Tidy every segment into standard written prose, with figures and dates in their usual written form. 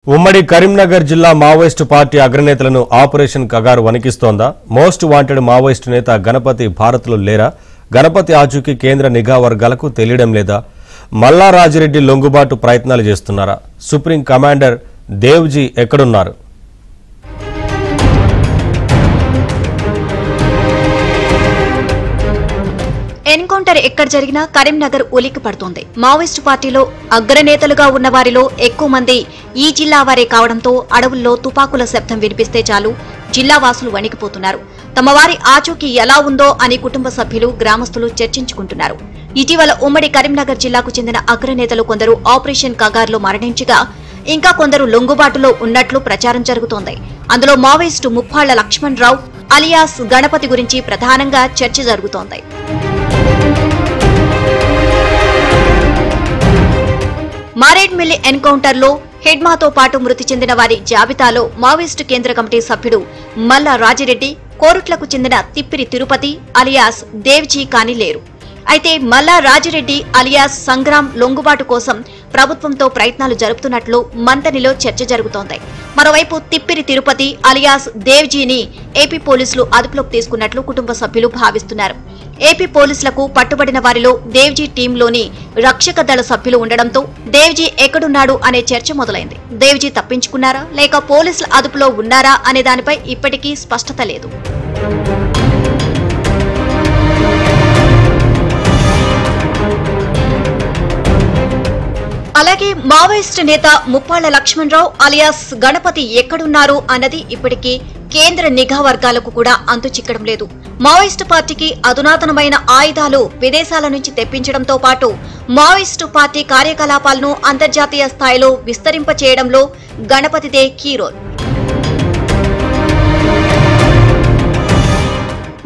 ఉమ్మడి కరీంనగర్ జిల్లా Maoist party అగ్రనేతలను ఆపరేషన్ కగారు వణికిస్తోందా? మోస్ట్ వాంటెడ్ మావోయిస్టు నేత గణపతి భారత్లో లేరా? గణపతి ఆచూకీ కేంద్ర నిఘా వర్గాలకు తెలియడం లేదా? మల్లా రాజిరెడ్డి లొంగుబాటు ప్రయత్నాలు చేస్తున్నారా? సుప్రీం కమాండర్ దేవ్జీ ఎక్కడున్నారు? ఎన్కౌంటర్ ఎక్కడ జరిగినా కరీంనగర్ ఉలిక్కి పడుతోంది. మావోయిస్టు పార్టీలో అగ్రనేతలుగా ఉన్న వారిలో ఎక్కువ మంది ఈ జిల్లా వారే కావడంతో అడవుల్లో తుపాకుల శబ్దం వినిపిస్తే చాలు జిల్లా వాసులు వణికిపోతున్నారు. తమ వారి ఆచూకీ ఎలా ఉందో అని కుటుంబ సభ్యులు, గ్రామస్తులు చర్చించుకుంటున్నారు. ఇటీవల ఉమ్మడి కరీంనగర్ జిల్లాకు చెందిన అగ్రనేతలు కొందరు ఆపరేషన్ కగార్లో మరణించగా ఇంకా కొందరు లొంగుబాటులో ఉన్నట్లు ప్రచారం జరుగుతోంది. అందులో మావోయిస్టు ముప్పాళ్ల లక్ష్మణరావు అలియాస్ గణపతి గురించి ప్రధానంగా చర్చ జరుగుతోంది. మారేడ్మిల్లి ఎన్కౌంటర్లో హెడ్మాతో పాటు మృతి చెందిన వారి జాబితాలో మావోయిస్టు కేంద్ర కమిటీ సభ్యుడు మల్లా రాజిరెడ్డి, కోరుట్లకు చెందిన తిప్పిరి తిరుపతి అలియాస్ దేవ్జీ కాని లేరు. అయితే మల్లా రాజిరెడ్డి అలియాస్ సంగ్రామ్ లొంగుబాటు కోసం ప్రభుత్వంతో ప్రయత్నాలు జరుపుతున్నట్లు మంతనిలో చర్చ జరుగుతోంది. మరోవైపు తిప్పిరి తిరుపతి అలియాస్ దేవ్జీని ఏపీ పోలీసులు అదుపులోకి తీసుకున్నట్లు కుటుంబ సభ్యులు భావిస్తున్నారు. ఏపీ పోలీసులకు పట్టుబడిన వారిలో దేవ్జీ టీంలోని రక్షక దళ సభ్యులు ఉండడంతో దేవ్జీ ఎక్కడున్నాడు అనే చర్చ మొదలైంది. దేవ్జీ తప్పించుకున్నారా లేక పోలీసుల అదుపులో ఉన్నారా అనే దానిపై ఇప్పటికీ స్పష్టత లేదు. అలాగే మావోయిస్టు నేత ముప్పాళ్ల లక్ష్మణరావు అలియాస్ గణపతి ఎక్కడున్నారు అన్నది ఇప్పటికీ కేంద్ర నిఘా వర్గాలకు కూడా అంతు చిక్కడం లేదు. మావోయిస్టు పార్టీకి అధునాతనమైన ఆయుధాలు విదేశాల నుంచి తెప్పించడంతో పాటు మావోయిస్టు పార్టీ కార్యకలాపాలను అంతర్జాతీయ స్థాయిలో విస్తరింపచేయడంలో గణపతిదే కీ రోల్.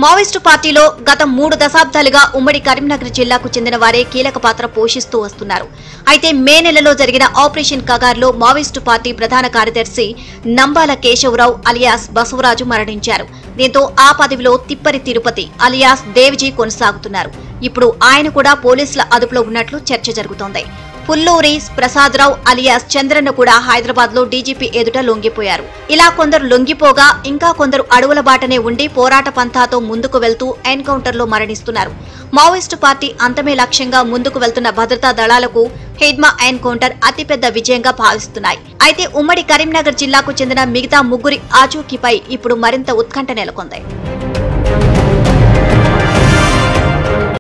మావోయిస్టు పార్టీలో గత 3 దశాబ్దాలుగా ఉమ్మడి కరీంనగర్ జిల్లాకు చెందిన వారే కీలక పాత్ర పోషిస్తూ వస్తున్నారు. అయితే మే నెలలో జరిగిన ఆపరేషన్ కగార్లో మావోయిస్టు పార్టీ ప్రధాన కార్యదర్శి నంబాల కేశవరావు అలియాస్ బసవరాజు మరణించారు. దీంతో ఆ పదవిలో తిప్పరి తిరుపతి అలియాస్ దేవ్జీ కొనసాగుతున్నారు. ఇప్పుడు ఆయన కూడా పోలీసుల అదుపులో ఉన్నట్లు చర్చ జరుగుతోంది. పుల్లూరి ప్రసాదరావు అలియాస్ చంద్రన్న కూడా హైదరాబాద్ లో డీజీపీ ఎదుట లొంగిపోయారు. ఇలా కొందరు లొంగిపోగా ఇంకా కొందరు అడవుల బాటనే ఉండి పోరాట పంథాతో ముందుకు వెళ్తూ ఎన్కౌంటర్ లో మరణిస్తున్నారు. మావోయిస్టు పార్టీ అంతమే లక్ష్యంగా ముందుకు వెళ్తున్న భద్రతా దళాలకు హెడ్మా ఎన్కౌంటర్ అతిపెద్ద విజయంగా భావిస్తున్నాయి. అయితే ఉమ్మడి కరీంనగర్ జిల్లాకు చెందిన మిగతా 3 ఆచూకీపై ఇప్పుడు మరింత ఉత్కంఠ నెలకొంది.